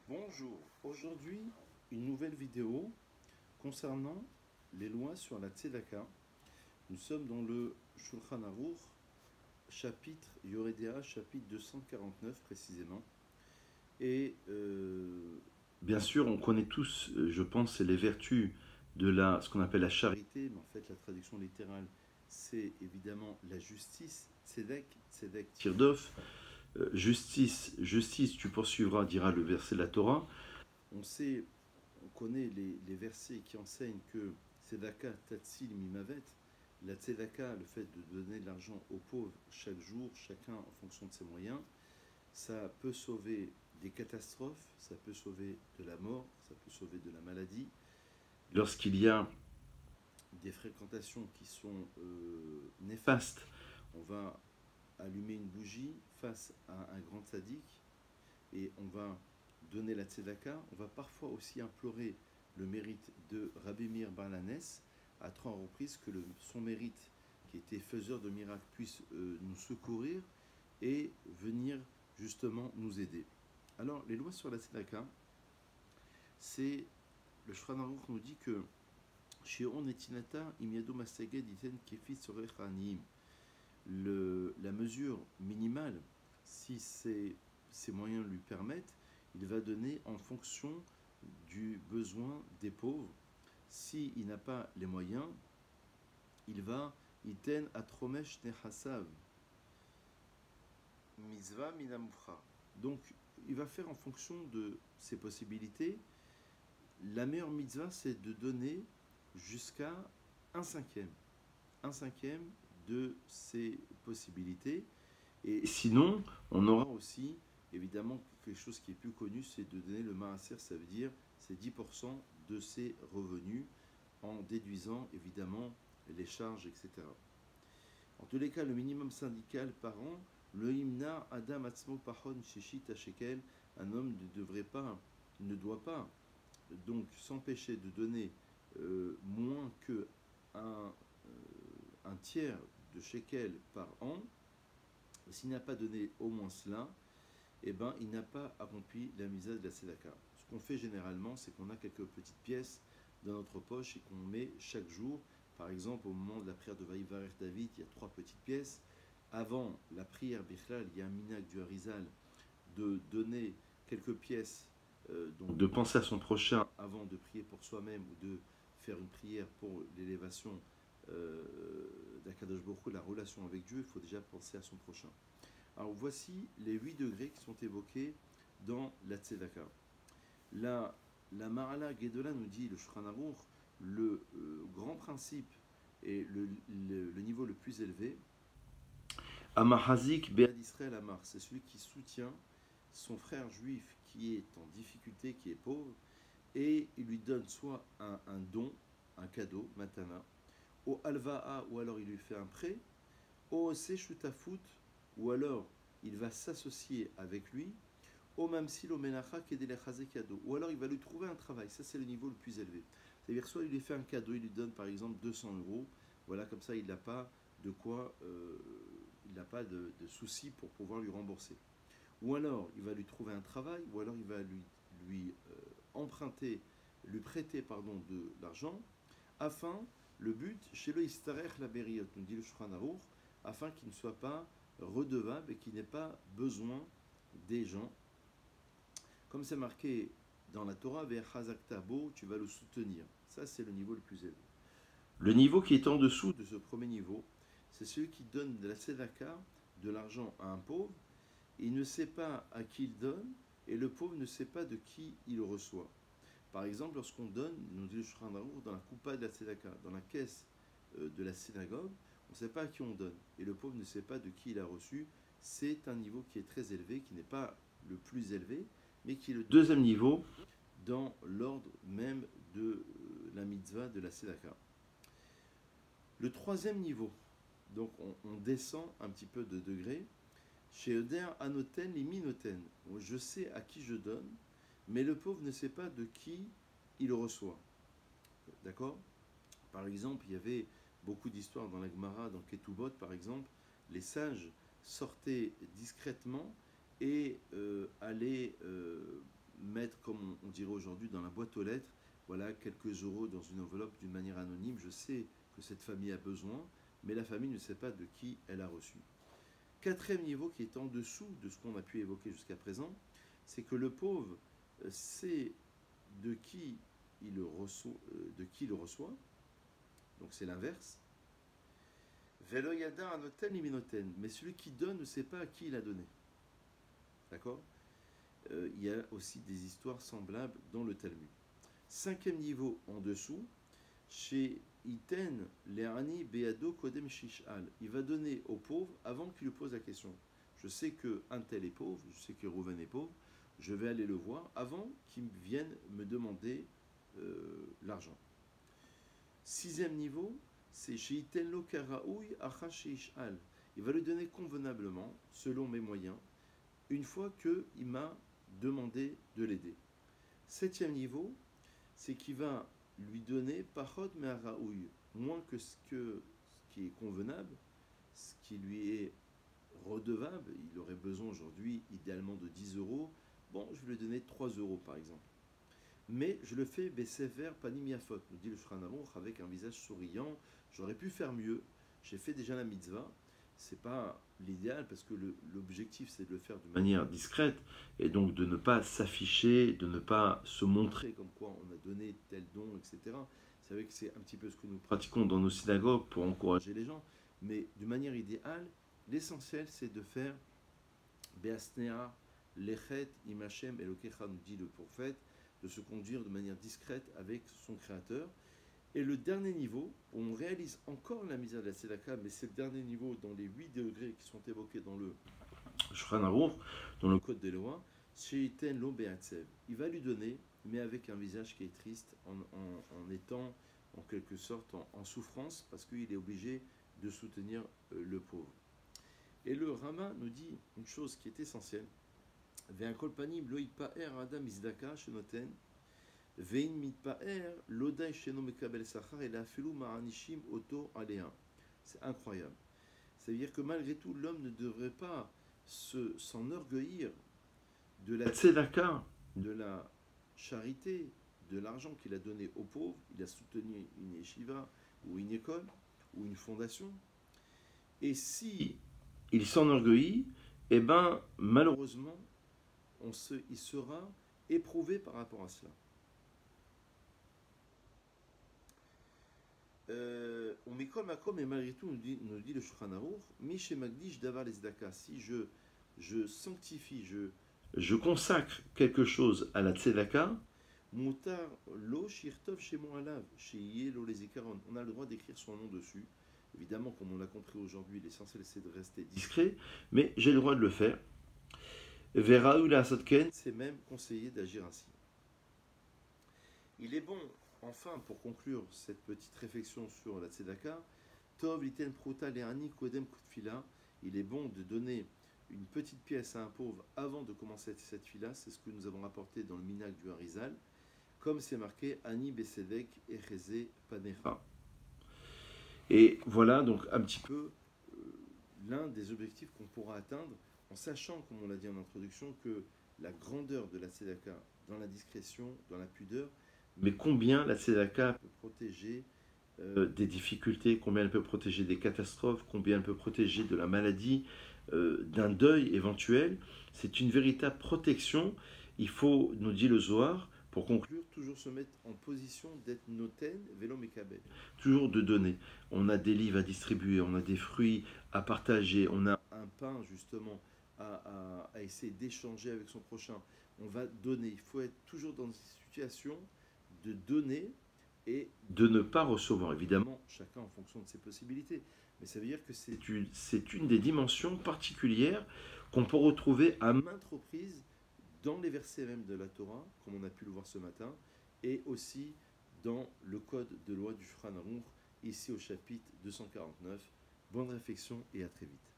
Bonjour, aujourd'hui une nouvelle vidéo concernant les lois sur la Tzedaka. Nous sommes dans le Shulchan Aruch, chapitre Yoredea, chapitre 249 précisément. Et bien sûr, on connaît tous, je pense, les vertus de ce qu'on appelle la charité, mais en fait la traduction littérale c'est évidemment la justice, Tzedek, Tzedek Tirdof. Justice, justice, tu poursuivras, dira le verset de la Torah. On connaît les versets qui enseignent que Tzedaka Tatsil Mimavet, la Tzedaka, le fait de donner de l'argent aux pauvres chaque jour, chacun en fonction de ses moyens, ça peut sauver des catastrophes, ça peut sauver de la mort, ça peut sauver de la maladie. Lorsqu'il y a des fréquentations qui sont néfastes, on va allumer une bougie face à un grand sadique et on va donner la tzedaka. On va parfois aussi implorer le mérite de Rabbi Meir Bar Lanes à 3 reprises, que son mérite, qui était faiseur de miracles, puisse nous secourir et venir justement nous aider. Alors, les lois sur la tzedaka, c'est le Shulchan Aruch nous dit que Shion etinata imiado masaged iten kefi sorech ha'aniyim. La mesure minimale, si ses moyens lui permettent, il va donner en fonction du besoin des pauvres. S'il n'a pas les moyens, il va iten atromesh nechasav mitzvah minamufra. Donc, il va faire en fonction de ses possibilités. La meilleure mitzvah, c'est de donner jusqu'à un cinquième de ses possibilités. Et sinon, on aura aussi, évidemment, quelque chose qui est plus connu, c'est de donner le maaser, ça veut dire c'est 10% de ses revenus, en déduisant évidemment les charges, etc. En tous les cas, le minimum syndical par an, le himna adam atzmo pachon shishit shekel, un homme ne doit pas donc s'empêcher de donner moins que un tiers de shekel par an. S'il n'a pas donné au moins cela, eh ben, il n'a pas accompli la mitzvah de la tzedaka. Ce qu'on fait généralement, c'est qu'on a quelques petites pièces dans notre poche et qu'on met chaque jour. Par exemple, au moment de la prière de Vaïvarech David, il y a 3 petites pièces. Avant la prière Bichlal, il y a un minhag du Harizal de donner quelques pièces, donc de penser à son prochain avant de prier pour soi-même ou de faire une prière pour l'élévation d'Akadosh Baruch Hu, la relation avec Dieu. Il faut déjà penser à son prochain. Alors voici les 8 degrés qui sont évoqués dans la Tzedaka. La Mahala Gedola nous dit, le Shulchan Aruch, le grand principe et le niveau le plus élevé, Amahazik Be'ad Israël Amar, c'est celui qui soutient son frère juif qui est en difficulté, qui est pauvre, et il lui donne soit un don, un cadeau, matana, au alva'a, ou alors il lui fait un prêt, au seshutafut, ou alors il va s'associer avec lui, au mamsil au menacha kedelechazé cadeau, ou alors il va lui trouver un travail. Ça, c'est le niveau le plus élevé. C'est-à-dire, soit il lui fait un cadeau, il lui donne par exemple 200 euros, voilà, comme ça il n'a pas de quoi, il n'a pas de soucis pour pouvoir lui rembourser. Ou alors il va lui trouver un travail, ou alors il va lui emprunter, lui prêter pardon, de l'argent, afin, le but, chez le istarech la bériot, nous dit le Shulchan Aruch, afin qu'il ne soit pas redevable et qu'il n'ait pas besoin des gens. Comme c'est marqué dans la Torah, Ve'achazak-tabo, tu vas le soutenir. Ça, c'est le niveau le plus élevé. Le niveau qui est en dessous de ce premier niveau, c'est celui qui donne de la tzedaka, de l'argent à un pauvre. Il ne sait pas à qui il donne, et le pauvre ne sait pas de qui il reçoit. Par exemple, lorsqu'on donne, nous dit le Shulchan Aruch, dans la coupa de la tzedaka, dans la caisse de la synagogue, on ne sait pas à qui on donne, et le pauvre ne sait pas de qui il a reçu. C'est un niveau qui est très élevé, qui n'est pas le plus élevé, mais qui est le deuxième niveau dans l'ordre même de la mitzvah de la tzedaka. Le troisième niveau, donc on descend un petit peu de degré, chez Oder Anoten et Minoten. Je sais à qui je donne, mais le pauvre ne sait pas de qui il reçoit. D'accord? Par exemple, il y avait beaucoup d'histoires dans la Gemara, dans Ketubot par exemple, les sages sortaient discrètement et allaient mettre, comme on dirait aujourd'hui, dans la boîte aux lettres, voilà, quelques euros dans une enveloppe d'une manière anonyme. Je sais que cette famille a besoin, mais la famille ne sait pas de qui elle a reçu. Quatrième niveau qui est en dessous de ce qu'on a pu évoquer jusqu'à présent, c'est que le pauvre sait de qui il le reçoit, donc c'est l'inverse. Velo yada anoten iminoten, mais celui qui donne ne sait pas à qui il a donné. D'accord? Il y a aussi des histoires semblables dans le Talmud. Cinquième niveau en dessous, chez Iten Le'ani Beado Kodem Shishal. Il va donner aux pauvres avant qu'il lui pose la question. Je sais qu'un tel est pauvre, je sais que Rouven est pauvre, je vais aller le voir avant qu'il vienne me demander l'argent. Sixième niveau, c'est chez Iten Lo Karaoui Acha Shishal. Il va lui donner convenablement, selon mes moyens, une fois qu'il m'a demandé de l'aider. Septième niveau, c'est qu'il va lui donner pachot me'araouy, moins que ce qui est convenable, ce qui lui est redevable. Il aurait besoin aujourd'hui idéalement de 10 euros. Bon, je vais lui donner 3 euros par exemple. Mais je le fais besever panim yafot, nous dit le Shulchan Aruch, avec un visage souriant. J'aurais pu faire mieux. J'ai fait déjà la mitzvah. C'est pas l'idéal parce que l'objectif c'est de le faire de manière discrète et donc de ne pas s'afficher, de ne pas se montrer comme quoi on a donné tel don, etc. Vous savez que c'est un petit peu ce que nous pratiquons dans nos synagogues pour encourager les gens, mais de manière idéale, l'essentiel c'est de faire Beasnea, Lechet, Imachem, Elokecha, nous dit le prophète, de se conduire de manière discrète avec son créateur. Et le dernier niveau, on réalise encore la misère de la tzedaka, mais c'est le dernier niveau dans les 8 degrés qui sont évoqués dans le Shulchan Aruch, dans le Code des lois, Sheiten lo be'atzev. Il va lui donner, mais avec un visage qui est triste, en étant en quelque sorte en souffrance, parce qu'il est obligé de soutenir le pauvre. Et le Rama nous dit une chose qui est essentielle. Ve'an kol panim lo yitpa'er adam izdaka shenoten. C'est incroyable. C'est-à-dire que malgré tout, l'homme ne devrait pas s'enorgueillir de la tzedaka, de la charité, de l'argent qu'il a donné aux pauvres. Il a soutenu une yeshiva ou une école ou une fondation. Et si il s'enorgueillit, eh ben, malheureusement, il sera éprouvé par rapport à cela. On mikol makom et malgré tout nous dit le Shulchan Aruch, Miche Magdish davar les tzedaka. Si je sanctifie, je consacre quelque chose à la tzedaka, mutar lo shirtov shemo alav sheyeh lo les ikaron. On a le droit d'écrire son nom dessus. Évidemment, comme on l'a compris aujourd'hui, l'essentiel c'est de rester discret, mais j'ai le droit de le faire. Veraou la sotken, c'est même conseillé d'agir ainsi. Il est bon. Enfin, pour conclure cette petite réflexion sur la tzedaka, Tov liten pruta le'ani kodem kutfila, il est bon de donner une petite pièce à un pauvre avant de commencer cette fila, c'est ce que nous avons rapporté dans le minag du Harizal, comme c'est marqué Ani besedek echeze panecha. Et voilà donc un petit peu l'un des objectifs qu'on pourra atteindre en sachant, comme on l'a dit en introduction, que la grandeur de la tzedaka dans la discrétion, dans la pudeur, mais combien la tzedaka peut protéger des difficultés, combien elle peut protéger des catastrophes, combien elle peut protéger de la maladie, d'un deuil éventuel. C'est une véritable protection. Il faut, nous dit le Zohar, pour conclure, toujours se mettre en position d'être noten, vélo mekabel. Toujours de donner. On a des livres à distribuer, on a des fruits à partager, on a un pain justement à essayer d'échanger avec son prochain. On va donner. Il faut être toujours dans une situation de donner et de ne pas recevoir. Évidemment, chacun en fonction de ses possibilités. Mais ça veut dire que c'est une des dimensions particulières qu'on peut retrouver à maintes reprises dans les versets même de la Torah, comme on a pu le voir ce matin, et aussi dans le code de loi du Shulchan Aruch, ici au chapitre 249. Bonne réflexion et à très vite.